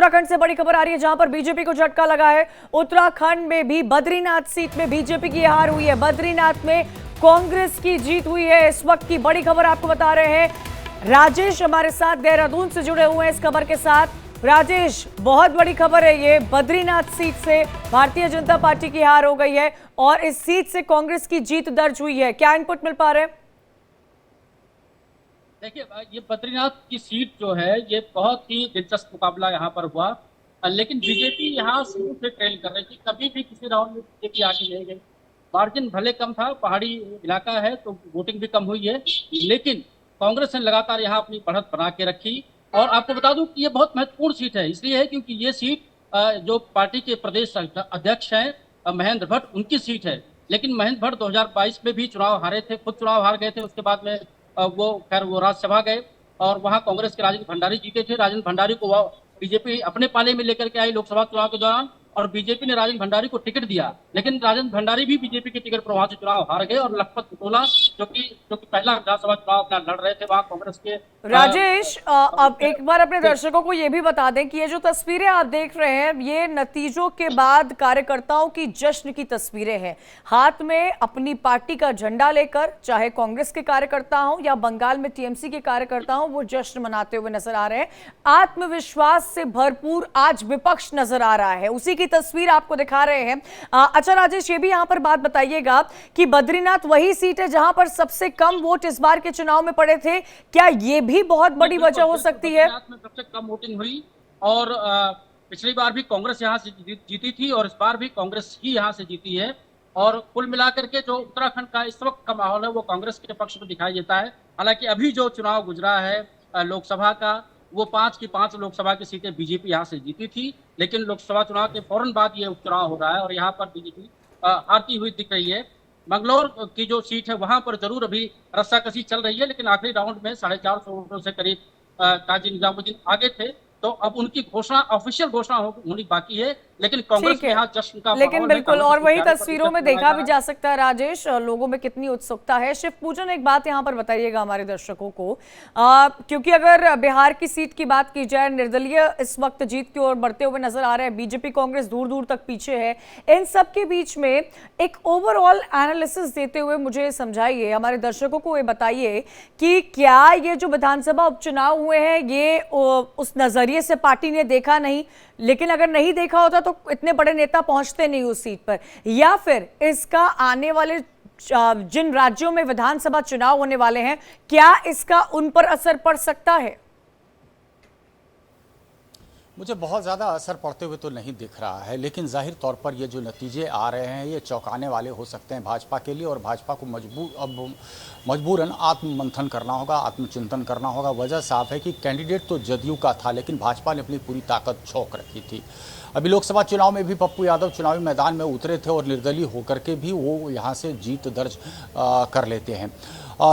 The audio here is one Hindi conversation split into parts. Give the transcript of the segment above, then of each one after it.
उत्तराखंड से बड़ी खबर आ रही है जहां पर बीजेपी को झटका लगा है। उत्तराखंड में भी बद्रीनाथ सीट में बीजेपी की हार हुई है। बद्रीनाथ में कांग्रेस की जीत हुई है। इस वक्त की बड़ी खबर आपको बता रहे हैं। राजेश हमारे साथ देहरादून से जुड़े हुए हैं इस खबर के साथ। राजेश, बहुत बड़ी खबर है ये। बद्रीनाथ सीट से भारतीय जनता पार्टी की हार हो गई है और इस सीट से कांग्रेस की जीत दर्ज हुई है। क्या इनपुट मिल पा रहे हैं? देखिए, ये बद्रीनाथ की सीट जो है ये बहुत ही दिलचस्प मुकाबला यहाँ पर हुआ। लेकिन बीजेपी यहाँ शुरू से ट्रेल कर रही थी, कभी भी किसी राउंड में बीजेपी आगे नहीं गई। मार्जिन भले कम था, पहाड़ी इलाका है तो वोटिंग भी कम हुई है, लेकिन कांग्रेस ने लगातार यहाँ अपनी बढ़त बना के रखी। और आपको बता दूं कि ये बहुत महत्वपूर्ण सीट है, इसलिए है क्योंकि ये सीट जो पार्टी के प्रदेश अध्यक्ष हैं महेंद्र भट्ट, उनकी सीट है। लेकिन महेंद्र भट्ट 2022 में भी चुनाव हारे थे, खुद चुनाव हार गए थे। उसके बाद में वो राज्यसभा गए और वहां कांग्रेस के राजेंद्र भंडारी जीते थे। राजेंद्र भंडारी को बीजेपी अपने पाले में लेकर के आई लोकसभा चुनाव के दौरान, और बीजेपी ने राजेंद्र भंडारी को टिकट दिया। लेकिन राजेंद्र भंडारी भी बीजेपी के टिकट पर वहां से चुनाव हार गए और लखपत पटोला जो कि पहला विधानसभा चुनाव अपना लड़ रहे थे, वहां कांग्रेस के राजेश, अब एक बार अपने दर्शकों को यह भी बता दें कि ये जो तस्वीरें आप देख रहे हैं ये नतीजों के बाद कार्यकर्ताओं की जश्न की तस्वीरें हैं। हाथ में अपनी पार्टी का झंडा लेकर, चाहे कांग्रेस के कार्यकर्ता हों या बंगाल में टीएमसी के कार्यकर्ता हों, वो जश्न मनाते हुए नजर आ रहे हैं। आत्मविश्वास से भरपूर आज विपक्ष नजर आ रहा है, उसी की तस्वीर आपको दिखा रहे हैं। अच्छा राजेश, ये भी यहां पर बात बताइएगा कि बद्रीनाथ वही सीट है जहां पर सबसे कम वोट इस बार के चुनाव में पड़े थे। क्या ये भी बहुत बड़ी वजह हो सकती है? सबसे कम वोटिंग हुई और पिछली बार भी कांग्रेस यहाँ से जीती थी और इस बार भी कांग्रेस ही यहाँ से जीती है। और कुल मिलाकर के जो उत्तराखंड का इस वक्त का माहौल है वो कांग्रेस के पक्ष में दिखाई देता है। हालांकि अभी जो चुनाव गुजरा है लोकसभा का, वो 5 की 5 लोकसभा की सीटें बीजेपी यहाँ से जीती थी। लेकिन लोकसभा चुनाव के फौरन बाद ये उपचुनाव हो रहा है और यहाँ पर बीजेपी हारती हुई दिख रही है। मंगलौर की जो सीट है वहां पर जरूर अभी रस्साकसी चल रही है, लेकिन आखिरी राउंड में 450 वोटों से करीब काजी निजामुद्दीन आगे थे। तो अब उनकी घोषणा, ऑफिशियल घोषणा होनी बाकी है, लेकिन कांग्रेस के यहाँ जश्न का लेकिन बिल्कुल, और वही तस्वीरों में देखा भी जा सकता है राजेश, लोगों में कितनी उत्सुकता है। शिव पूजन, एक बात यहाँ पर बताइएगा हमारे दर्शकों को, क्योंकि अगर बिहार की सीट की बात की जाए, निर्दलीय इस वक्त जीत की ओर बढ़ते हुए नजर आ रहे हैं, बीजेपी कांग्रेस दूर दूर तक पीछे है। इन सब के बीच में एक ओवरऑल एनालिसिस देते हुए मुझे समझाइए, हमारे दर्शकों को ये बताइए कि क्या ये जो विधानसभा उपचुनाव हुए हैं ये उस नजरिए से पार्टी ने देखा नहीं, लेकिन अगर नहीं देखा होता तो इतने बड़े नेता पहुंचते नहीं उस सीट पर, या फिर इसका आने वाले जिन राज्यों में विधानसभा चुनाव होने वाले हैं क्या इसका उन पर असर पड़ सकता है? मुझे बहुत ज़्यादा असर पड़ते हुए तो नहीं दिख रहा है, लेकिन जाहिर तौर पर ये जो नतीजे आ रहे हैं ये चौंकाने वाले हो सकते हैं भाजपा के लिए। और भाजपा को मजबूरन आत्ममंथन करना होगा, आत्मचिंतन करना होगा। वजह साफ है कि कैंडिडेट तो जदयू का था, लेकिन भाजपा ने अपनी पूरी ताकत झोंक रखी थी। अभी लोकसभा चुनाव में भी पप्पू यादव चुनावी मैदान में उतरे थे और निर्दलीय होकर के भी वो यहाँ से जीत दर्ज कर लेते हैं।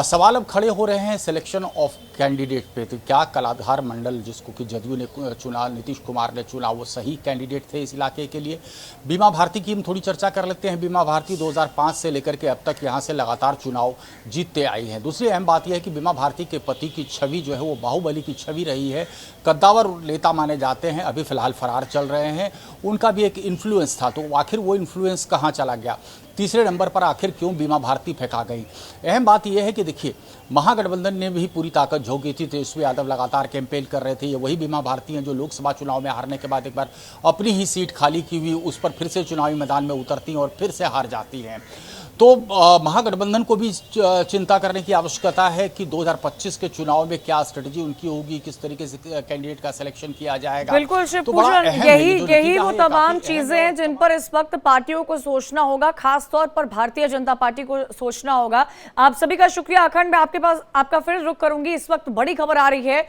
सवाल अब खड़े हो रहे हैं सिलेक्शन ऑफ कैंडिडेट पे। तो क्या कलाधार मंडल जिसको कि जदयू ने चुना, नीतीश कुमार ने चुना, वो सही कैंडिडेट थे इस इलाके के लिए? बीमा भारती की हम थोड़ी चर्चा कर लेते हैं। बीमा भारती 2005 से लेकर के अब तक यहाँ से लगातार चुनाव जीतते आई हैं। दूसरी अहम बात यह है कि बीमा भारती के पति की छवि जो है वो बाहुबली की छवि रही है, कद्दावर नेता माने जाते हैं, अभी फिलहाल फरार चल रहे हैं। उनका भी एक इन्फ्लुएंस था, तो आखिर वो इन्फ्लुएंस कहाँ चला गया? तीसरे नंबर पर आखिर क्यों बीमा भारती फेंका गई? अहम बात यह है कि देखिए, महागठबंधन ने भी पूरी ताकत झोंकी थी, तेजस्वी यादव लगातार कैंपेन कर रहे थे। ये वही बीमा भारती हैं जो लोकसभा चुनाव में हारने के बाद एक बार अपनी ही सीट खाली की हुई उस पर फिर से चुनावी मैदान में उतरती हैं और फिर से हार जाती हैं। तो महागठबंधन को भी चिंता करने की आवश्यकता है कि 2025 के चुनाव में क्या स्ट्रेटजी उनकी होगी, किस तरीके से कैंडिडेट का सिलेक्शन किया जाएगा। बिल्कुल शिवपूजन, यही वो तमाम चीजें हैं जिन पर इस वक्त पार्टियों को सोचना होगा, खासतौर पर भारतीय जनता पार्टी को सोचना होगा। आप सभी का शुक्रिया। अखंड, मैं आपके पास आपका फिर रुख करूंगी। इस वक्त बड़ी खबर आ रही है।